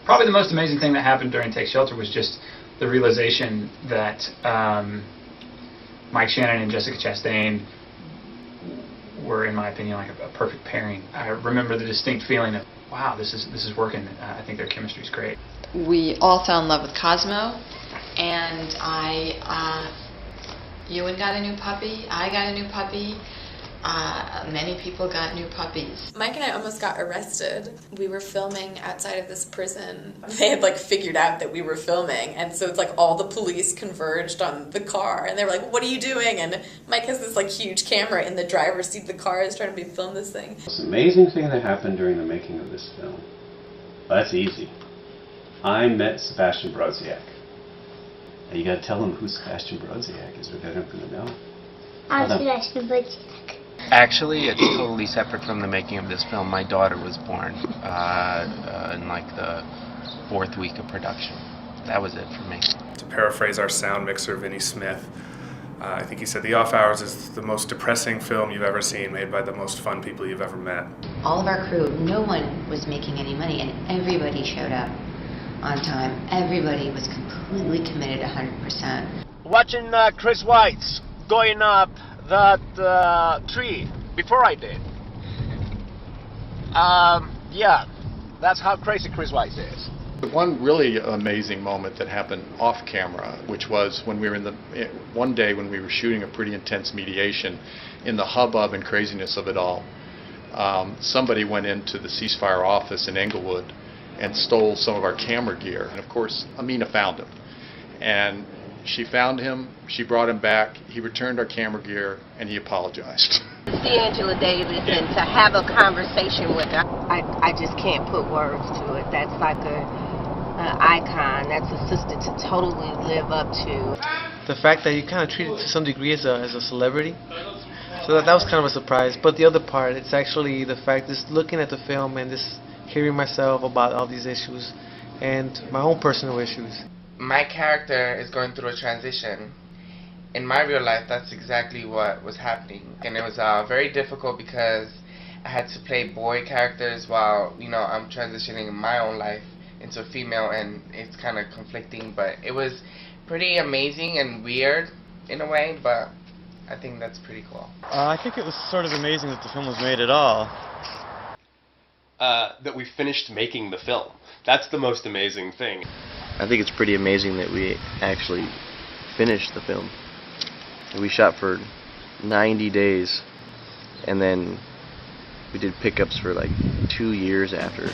probably the most amazing thing that happened during Take Shelter was just the realization that Mike Shannon and Jessica Chastain were, in my opinion, like a perfect pairing. I remember the distinct feeling of, wow, this is working. I think their chemistry is great. We all fell in love with Cosmo, and Ewan got a new puppy, I got a new puppy, many people got new puppies. Mike and I almost got arrested. We were filming outside of this prison. They had like figured out that we were filming, and so it's like all the police converged on the car, and they were like, "What are you doing?" And Mike has this like huge camera in the driver's seat of the car, is trying to film this thing. The most amazing thing that happened during the making of this film. Well, that's easy. I met Sebastian Brodziak. Now you gotta tell them who Sebastian Brodziak is, or they're not gonna know. I'm Sebastian Brodziak. Actually, it's totally separate from the making of this film. My daughter was born in like the 4th week of production. That was it for me. To paraphrase our sound mixer, Vinnie Smith, I think he said, "The Off Hours is the most depressing film you've ever seen, made by the most fun people you've ever met." All of our crew, no one was making any money, and everybody showed up on time. Everybody was completely committed 100%. Watching Chris Weitz going up that tree before I did. Yeah, that's how crazy Chris Weitz is. One really amazing moment that happened off camera, which was when we were one day when we were shooting a pretty intense mediation, in the hubbub and craziness of it all, somebody went into the ceasefire office in Englewood and stole some of our camera gear. And of course, Amina found him. And she found him, she brought him back, he returned our camera gear, and he apologized. To see Angela Davis and to have a conversation with her, I just can't put words to it. That's like an icon. That's a sister to totally live up to. The fact that you kind of treat it to some degree as a celebrity, so that was kind of a surprise. But the other part, it's actually the fact just looking at the film and just hearing myself about all these issues and my own personal issues. My character is going through a transition. In my real life, that's exactly what was happening. And it was very difficult because I had to play boy characters while, you know, I'm transitioning in my own life into a female, and it's kind of conflicting, but it was pretty amazing and weird in a way, but I think that's pretty cool. I think it was sort of amazing that the film was made at all. That we finished making the film. That's the most amazing thing. I think it's pretty amazing that we actually finished the film. We shot for 90 days, and then we did pickups for like 2 years after.